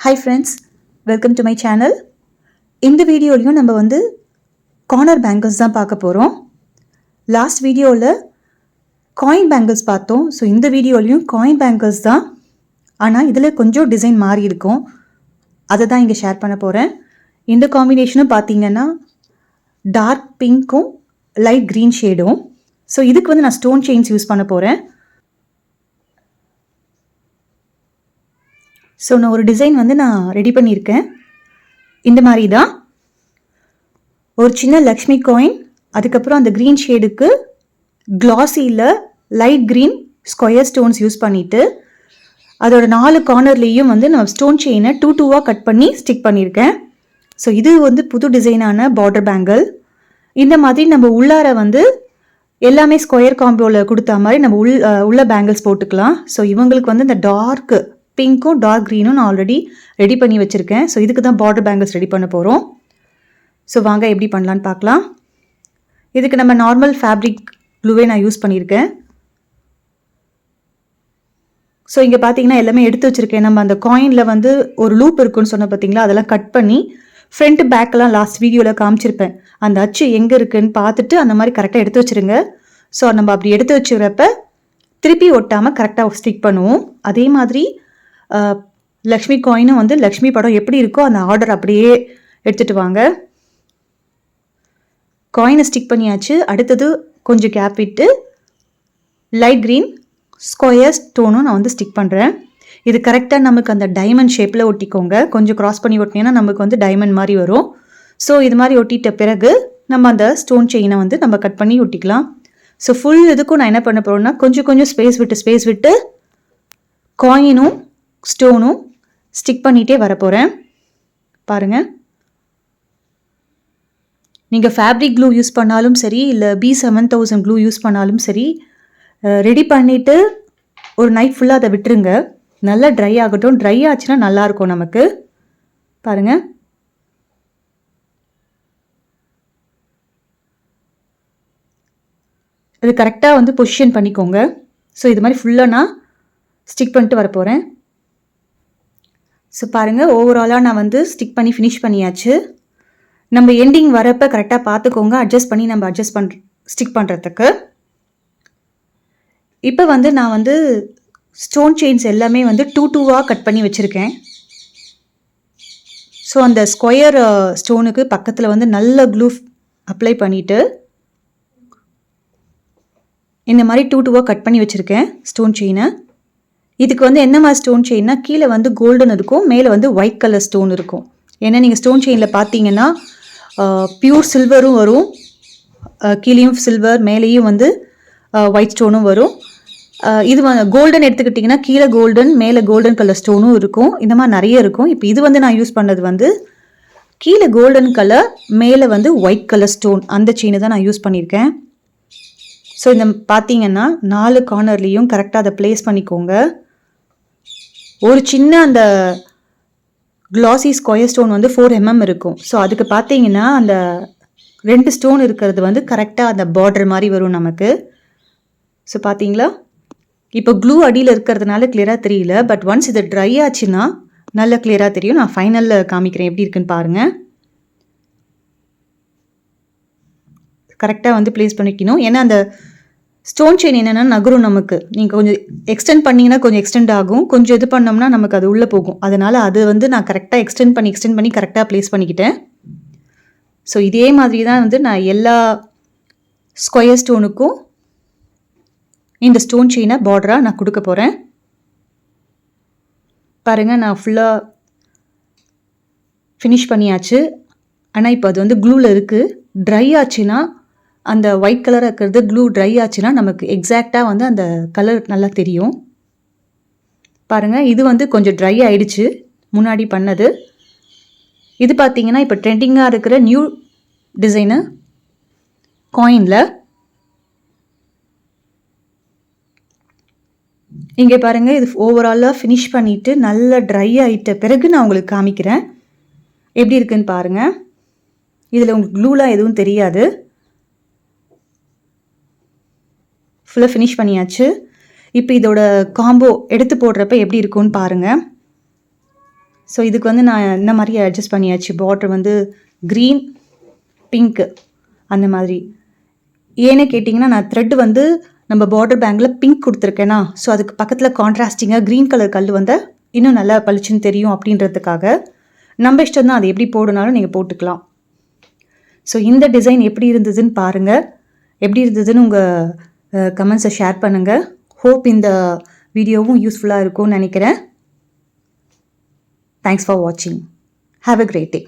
Hi friends, welcome to my channel. இந்த வீடியோலையும் நம்ம கார்னர் பேங்கிள்ஸ் தான் பார்க்க போகிறோம். லாஸ்ட் வீடியோவில் காயின் பேங்கிள்ஸ் பார்த்தோம். ஸோ இந்த வீடியோலையும் காயின் பேங்கிள்ஸ் தான், ஆனால் இதில் கொஞ்சம் டிசைன் மாறி இருக்கும். அதை தான் இங்கே ஷேர் பண்ண போகிறேன். இந்த காம்பினேஷனும் பார்த்தீங்கன்னா டார்க் பிங்க்கும் லைட் க்ரீன் ஷேடும். ஸோ இதுக்கு நான் ஸ்டோன் செயின்ஸ் யூஸ் பண்ண போகிறேன். ஸோ நான் ஒரு டிசைன் நான் ரெடி பண்ணியிருக்கேன். இந்த மாதிரி தான் ஒரு சின்ன லக்ஷ்மி காயின், அதுக்கப்புறம் அந்த க்ரீன் ஷேடுக்கு க்ளாஸியில் light green square stones use பண்ணிவிட்டு அதோட 4 கார்னர்லேயும் நான் ஸ்டோன் செயினை 2 கட் பண்ணி ஸ்டிக் பண்ணியிருக்கேன். ஸோ இது புது டிசைனான பார்டர் பேங்கிள். இந்த மாதிரி நம்ம உள்ளார எல்லாமே ஸ்கொயர் காம்போவில் கொடுத்தா மாதிரி நம்ம உள்ள பேங்கிள்ஸ் போட்டுக்கலாம். ஸோ இவங்களுக்கு இந்த டார்க் பிங்க்கும் டார்க் க்ரீனும் நான் ஆல்ரெடி ரெடி பண்ணி வச்சுருக்கேன். ஸோ இதுக்கு தான் பார்டர் பேங்கிள்ஸ் ரெடி பண்ண போகிறோம். ஸோ வாங்க எப்படி பண்ணலான்னு பார்க்கலாம். இதுக்கு நம்ம நார்மல் ஃபேப்ரிக் க்ளூவே நான் யூஸ் பண்ணியிருக்கேன். ஸோ இங்கே பார்த்தீங்கன்னா எல்லாமே எடுத்து வச்சுருக்கேன். நம்ம அந்த காயினில் ஒரு லூப் இருக்குன்னு சொன்ன பார்த்தீங்களா, அதெல்லாம் கட் பண்ணி ஃப்ரண்ட் பேக்கெலாம் லாஸ்ட் வீடியோவில் காமிச்சிருப்பேன். அந்த அச்சு எங்கே இருக்குதுன்னு பார்த்துட்டு அந்த மாதிரி கரெக்டாக எடுத்து வச்சுருங்க. ஸோ நம்ம அப்படி எடுத்து வச்சுக்கிறப்ப திருப்பி ஒட்டாமல் கரெக்டாக ஸ்டிக் பண்ணுவோம். அதே மாதிரி லக்ஷ்மி காயினும் லக்ஷ்மி படம் எப்படி இருக்கோ அந்த ஆர்டர் அப்படியே எடுத்துகிட்டு வாங்க. காயினை ஸ்டிக் பண்ணியாச்சு. அடுத்தது கொஞ்சம் கேப் விட்டு light green square ஸ்டோனும் non stick பண்ணுறேன். இது கரெக்டாக நமக்கு அந்த டைமண்ட் ஷேப்பில் ஒட்டிக்கோங்க. கொஞ்சம் க்ராஸ் பண்ணி ஒட்டினீங்கன்னா நமக்கு டைமண்ட் மாதிரி வரும். ஸோ இது மாதிரி ஒட்டிட்ட பிறகு நம்ம அந்த ஸ்டோன் செயினை நம்ம கட் பண்ணி ஒட்டிக்கலாம். ஸோ ஃபுல் இதுக்கும் நான் என்ன பண்ண போகிறேன்னா கொஞ்சம் ஸ்பேஸ் விட்டு காயினும் ஸ்டோனும் ஸ்டிக் பண்ணிகிட்டே வரப்போகிறேன். பாருங்கள், நீங்கள் ஃபேப்ரிக் க்ளூ யூஸ் பண்ணாலும் சரி, இல்லை B7000 க்ளூ யூஸ் பண்ணாலும் சரி, ரெடி பண்ணிவிட்டு ஒரு நைட் ஃபுல்லாக அதை விட்டுருங்க. நல்லா ட்ரை ஆகட்டும். ட்ரை ஆச்சுன்னா நல்லாயிருக்கும் நமக்கு. பாருங்கள், இது கரெக்டாக பொசிஷன் பண்ணிக்கோங்க. ஸோ இது மாதிரி ஃபுல்லாக நான் ஸ்டிக் பண்ணிட்டு வரப்போகிறேன். ஸோ பாருங்கள், ஓவராலாக நான் ஸ்டிக் பண்ணி ஃபினிஷ் பண்ணியாச்சு. நம்ம எண்டிங் வரப்போ கரெக்டாக பார்த்துக்கோங்க, அட்ஜஸ்ட் பண்ணி நம்ம ஸ்டிக் பண்ணுறதுக்கு. இப்போ நான் ஸ்டோன் செயின்ஸ் எல்லாமே 2 கட் பண்ணி வச்சுருக்கேன். ஸோ அந்த ஸ்கொயர் ஸ்டோனுக்கு பக்கத்தில் நல்ல க்ளூ அப்ளை பண்ணிவிட்டு இந்த மாதிரி 2 கட் பண்ணி வச்சுருக்கேன் ஸ்டோன் செயினை. இதுக்கு என்ன மாதிரி ஸ்டோன் செயின்னா, கீழே கோல்டன் இருக்கும், மேலே ஒயிட் கலர் ஸ்டோன் இருக்கும். ஏன்னா நீங்கள் ஸ்டோன் செயினில் பார்த்தீங்கன்னா பியூர் சில்வரும் வரும், கீழேயும் சில்வர், மேலேயும் ஒயிட் ஸ்டோனும் வரும். இது கோல்டன் எடுத்துக்கிட்டிங்கன்னா கீழே கோல்டன், மேலே கோல்டன் கலர் ஸ்டோனும் இருக்கும். இந்த மாதிரி நிறைய இருக்கும். இப்போ இது நான் யூஸ் பண்ணது கீழே கோல்டன் கலர், மேலே ஒயிட் கலர் ஸ்டோன், அந்த செயினை தான் நான் யூஸ் பண்ணியிருக்கேன். ஸோ இந்த பார்த்தீங்கன்னா 4 கார்னர்லேயும் கரெக்டாக அதை ப்ளேஸ் பண்ணிக்கோங்க. ஒரு சின்ன அந்த க்ளாஸி ஸ்கொயர் ஸ்டோன் 4 mm இருக்கும். ஸோ அதுக்கு பார்த்தீங்கன்னா அந்த 2 ஸ்டோன் இருக்கிறது கரெக்டாக அந்த பார்டர் மாதிரி வரும் நமக்கு. ஸோ பார்த்தீங்களா, இப்போ க்ளூ அடியில் இருக்கிறதுனால கிளியராக தெரியல. பட் ஒன்ஸ் இது ட்ரை ஆச்சுன்னா நல்லா கிளியராக தெரியும். நான் ஃபைனலில் காமிக்கிறேன் எப்படி இருக்குன்னு பாருங்கள். கரெக்டாக ப்ளேஸ் பண்ணிக்கணும். ஏன்னா அந்த ஸ்டோன் செயின் என்னென்னா நகரும் நமக்கு. நீங்கள் கொஞ்சம் எக்ஸ்டெண்ட் பண்ணிங்கன்னா கொஞ்சம் எக்ஸ்டெண்ட் ஆகும், கொஞ்சம் இது பண்ணோம்னா நமக்கு அது உள்ளே போகும். அதனால் அது நான் கரெக்டாக எக்ஸ்டெண்ட் பண்ணி கரெக்டாக ப்ளேஸ் பண்ணிக்கிட்டேன். ஸோ இதே மாதிரி தான் நான் எல்லா ஸ்கொயர் ஸ்டோனுக்கும் இந்த ஸ்டோன் செயினை பார்டராக நான் கொடுக்க போகிறேன். பாருங்கள், நான் ஃபுல்லாக ஃபினிஷ் பண்ணியாச்சு. ஆனால் இப்போ அது க்ளூவில் இருக்குது. ட்ரை ஆச்சுன்னா அந்த ஒயிட் கலராக இருக்கிறது க்ளூ ட்ரை ஆச்சுன்னா நமக்கு எக்ஸாக்டாக அந்த கலர் நல்லா தெரியும். பாருங்கள், இது கொஞ்சம் ட்ரை ஆகிடுச்சு முன்னாடி பண்ணது. இது பார்த்தீங்கன்னா இப்போ ட்ரெண்டிங்காக இருக்கிற நியூ டிசைனு காயினில். இங்கே பாருங்கள், இது ஓவராலாக ஃபினிஷ் பண்ணிவிட்டு நல்லா ட்ரை ஆகிட்ட பிறகு நான் உங்களுக்கு காமிக்கிறேன் எப்படி இருக்குன்னு பாருங்கள். இதில் உங்களுக்கு க்ளூலாம் எதுவும் தெரியாது. ஃபுல்லாக ஃபினிஷ் பண்ணியாச்சு. இப்போ இதோட காம்போ எடுத்து போடுறப்ப எப்படி இருக்கும்னு பாருங்கள். ஸோ இதுக்கு வந்து நான் இந்த மாதிரி அட்ஜஸ்ட் பண்ணியாச்சு. பார்டர் வந்து க்ரீன், பிங்க்கு அந்த மாதிரி. ஏன்னு கேட்டிங்கன்னா, நான் த்ரெட் வந்து நம்ம பார்டர் பேங்கில் பிங்க் கொடுத்துருக்கேனா, ஸோ அதுக்கு பக்கத்தில் கான்ட்ராஸ்டிங்காக க்ரீன் கலர் கல் வந்து இன்னும் நல்லா பளிச்சுன்னு தெரியும் அப்படின்றதுக்காக. நம்ம இஷ்டம் தான், அது எப்படி போடனாலும் நீங்கள் போட்டுக்கலாம். ஸோ இந்த டிசைன் எப்படி இருந்ததுன்னு பாருங்கள். எப்படி இருந்ததுன்னு உங்கள் கமெண்ட்ஸை ஷேர் பண்ணுங்கள். ஹோப் இந்த வீடியோவும் யூஸ்ஃபுல்லாக இருக்கும்னு நினைக்கிறேன். தேங்க்ஸ் ஃபார் வாட்சிங். Have a great day.